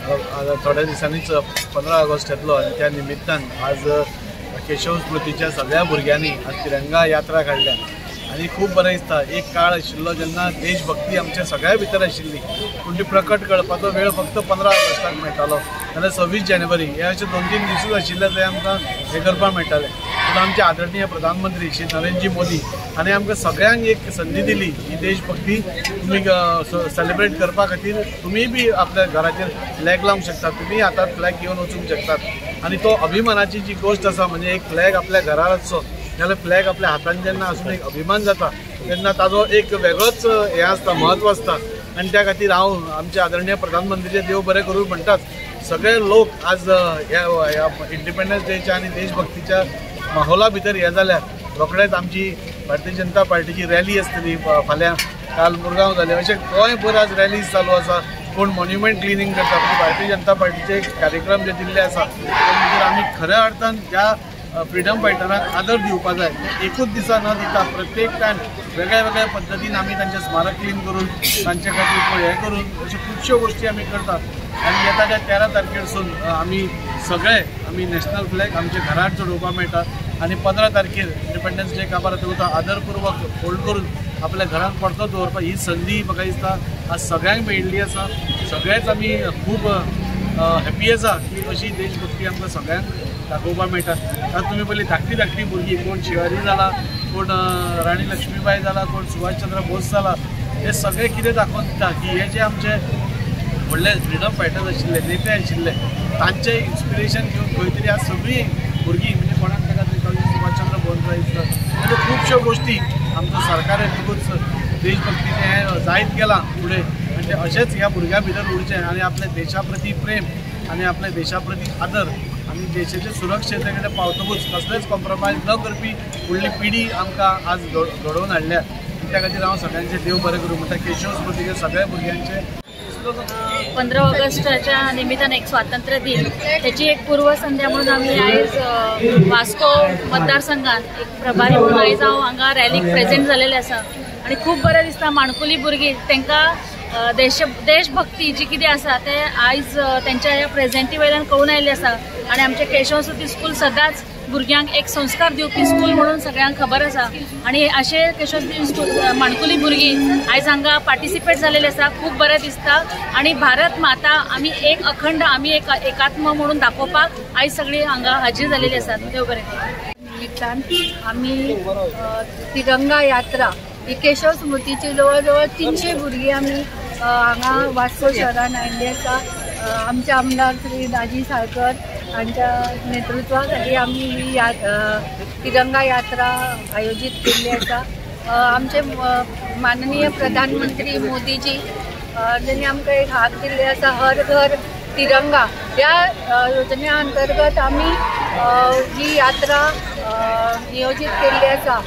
थोड्या दिसांनीच 15 ऑगस्ट येतलो आणि त्या निमित्तान आज केशव स्मृतीच्या सगळ्या भुरग्यांनी आज तिरंगा यात्रा काढल्या आणि खूप बरें दिसता। एक काळ आशिल्लो जेन्ना देशभक्ती आमच्या सगळ्या भितर आशिल्ली, पूण ती प्रकट करपाचो वेळ फक्त 15 ऑगस्टाक मेळटालो जाल्यार 26 जानेवारी हे अशे 2-3 दिसूच आशिल्ले जे आमकां हे करपाक मेळटाले। पूण आमचे आदरणीय प्रधानमंत्री श्री नरेंद्र मोदी हांणी आमकां सगळ्यांक एक संदी दिली ही देशभक्ती तुमी सेलिब्रेट करपा खातीर तुमी बी आपल्या घराचेर फ्लॅग लावंक शकतात, तुमी हातात फ्लॅग घेवन वचूंक शकतात। आणि तो अभिमानाची जी गोष्ट आसा म्हणजे एक फ्लॅग आपल्या घरार आसचो जाल्यार फ्लॅग आपल्या हातान जेन्ना आसून एक अभिमान जाता तेन्ना ताजो एक वेगळोच हे आसता, महत्व आसता। आणि त्या खातीर हांव आमचे आदरणीय प्रधानमंत्रीचे देव बरें करूं म्हणटात। सगळे लोक आज ह्या इंडिपेंडन्स डेच्या आणि देशभक्तीच्या माहोला भितर हे जाल्यार रोखडेच आमची भारतीय जनता पार्टीची रॅली आसतली फाल्यां, काल मुरगांव जालें, अशें गोंयभर आज रॅलीज चालू आसा। कोण मॉन्युमेंट क्लिनिंग करता, भारतीय जनता पार्टीचे कार्यक्रम जे दिल्ले आसा तातूंत आमी खऱ्या अर्थान त्या फ्रिडम फायटरांक आदर दिवपा जाय। एकूच दिसा न दिता प्रत्येक टायम वेगळ्या वेगळ्या पद्दतीन आमी तांचें स्मारक क्लीन करून तांचे खातीर हे करून अशो खुबश्यो गोष्टी आमी करतात। आनी येता त्या 13 तारखेरसून आमी सगळे नॅशनल फ्लॅग आमच्या घरार चडोवपाक मेळटा आणि 15 तारखेर इंडिपेंडन्स डे काबार तो आदरपूर्वक फोल्ड करून आपल्या घरात पडतो दवरपाक ही संदी म्हाका दिसता आज सगळ्यांक मेळिल्ली आसा। सगळेच आमी खूब हॅपी आसा की अशी देशभक्ती आमकां सगळ्यांक दाखोवपाक मेळटा। आतां तुमी पयली धाकटी भुरगीं, कोण शिवाजी जाला, कोण राणी लक्ष्मीबाई जाला, कोण सुभाषचंद्र बोस जाला, हे सगळे कितें दाखोवन दिता की हे जे आमचे व्हडले फ्रिडम फायटर आशिल्ले, नेते आशिल्ले, तांचे इन्स्पिरेशन घेवन खंय तरी आज सगळीं भुरगीं म्हणजे कोणाक ताका सुभाषचंद्र बोस म्हणजे खुबश्यो गोष्टी आमचो सरकार एकूच देशभक्तीचें हें जायत गेलां फुडें म्हणजे अशेंच ह्या भुरग्यां भितर उरचें आणि आपल्या देशा प्रती प्रेम आणि आपल्या देशा प्रती आदर आणि देशाचे सुरक्षेचे कडेन पावतकूच कसलेच कॉम्प्रोमायज न करपी फुडली पिढी आमकां आज घडोवन हाडल्या। त्या खातीर हांव सगळ्यांचे देव बरें करूं म्हणटा। केशव स्मृतीचे सगळ्या भुरग्यांचे 15 ऑगस्टच्या निमित्तान एक स्वातंत्र्य दिन त्याची एक पूर्वसंध्या म्हणून आम्ही आज वास्को मतदारसंघात एक प्रभारी म्हणून आयज हांव हांगा रॅलीक प्रेजेंट जालेले आसा आणि खूप बरें दिसता। माणकुली भुरगीं तांकां देशभक्ती जी कितें आसा ते आयज त्यांच्या ह्या प्रेजेंटी वयल्यान कळून आयिल्लें आसा आणि आमचे केशव स्मृती स्कूल सदांच भुरग्यांक एक संस्कार दिवपी स्कूल म्हणून सगळ्यांक खबर आसा आणि अशे केशव स्मृती माणकुली भुरगीं आयज हांगा पार्टिसिपेट जालेले आसा। खूप बरें दिसता आणि भारत माता आमी एक अखंड आमी एक एकात्म म्हणून दाखोवपाक आयज सगळीं हांगा हाजीर जालेली आसात। देव बरें निमित्तान आमी तिरंगा यात्रा ही केशव स्मृतीची जवळ 300 भुरगीं आमी हांगा वास्को शहरान आयिल्ली आसा। आमचे आमदार श्री दाजी साळकर हांच्या नेतृत्वा खाली आमी ही तिरंगा यात्रा आयोजित केल्ली आसा। आमचे माननीय प्रधानमंत्री मोदीजी ज्यांनी आमकां एक हाक दिल्ले आसा हर घर तिरंगा, ह्या योजने अंतर्गत आमी ही यात्रा नियोजित केल्ली आसा।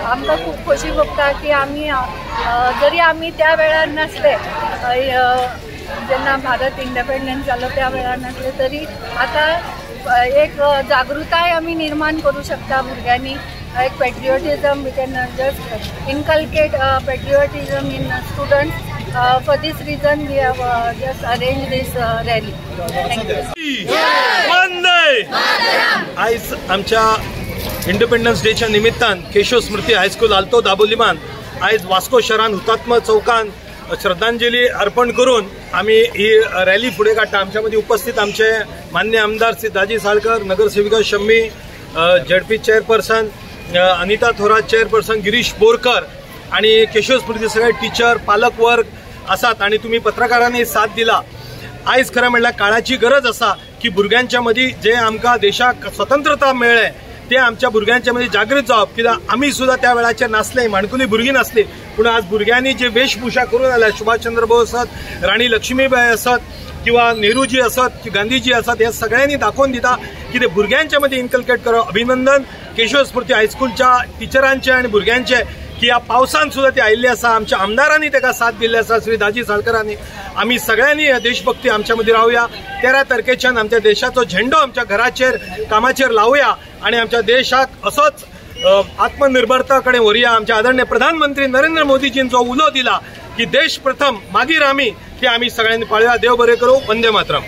आमकां खूब खोशी भोगता की आमी जरी आमी त्या वेळार नसले, जेन्ना भारत इंडिपेंडन्स जालो त्या वेळार नसले तरी आता एक जागृताय आमी निर्माण करू शकता भुरग्यांनी। एक patriotism we can just inculcate patriotism in students. For this reason we have just arranged this rally. Thank you. आज आमच्या इंडिपेंडन्स डेच्या निमित्तान केशव स्मृती हायस्कूल आल्तो दाबोलीमान आज वास्को शहरान हुतात्मा चौकान श्रद्धांजली अर्पण करून आम्ही ही रॅली फुडें काडटा। आमच्या मध्ये उपस्थित आमचे मान्य आमदार श्री दाजी साळकर, नगरसेविका Shammi, ZP chairperson Anita Thorat, chairperson Girish Borkar आणि केशव स्मृती सगळे टीचर पालक वर्ग आसात आणि तुम्ही पत्रकारांनी साथ दिला। आयज खरं म्हणल्यार काळाची गरज असा की भुरग्यांच्या मदी जे आमकां देशाक स्वतंत्रता मेळ्ळे ते आमच्या भुरग्यांच्या मध्ये जागृत जावप, कित्याक आमी सुद्धा त्या वेळाचेर नासले, माणकुली भुरगीं नासली, पूण आज भुरग्यांनी जे वेशभूषा करून आल्या, सुभाषचंद्र बोस असत, राणी लक्ष्मीबाई असत किंवा नेहरूजी असत, गांधीजी असत, हे सगळ्यांनी दाखवून दिता की ते भुरग्यांच्या मध्ये इनकल्केट करप। अभिनंदन केशव स्मृती हायस्कूलच्या टिचरांचे आणि भुरग्यांचे की ह्या पावसान सुद्धा ते आयिल्ले आसा। आमच्या आमदारांनी ताका साथ दिल्ली आसा, श्री दाजी साळकरांनी। आमी सगळ्यांनी देशभक्ती आमच्या मध्ये रावया। 13 तारखेच्यान आमच्या देशाचो झेंडो आमच्या घराचेर कामाचेर लावया आणि आमच्या देशाक असोच आत्मनिर्भरता कडेन व्हरया। आमच्या आदरणीय प्रधानमंत्री नरेंद्र मोदीजीन जो उलो दिला की देश प्रथम मागीर आमी, ती आम्ही सगळ्यांनी पाळूया. देव बरे करो. वंदे मातरम.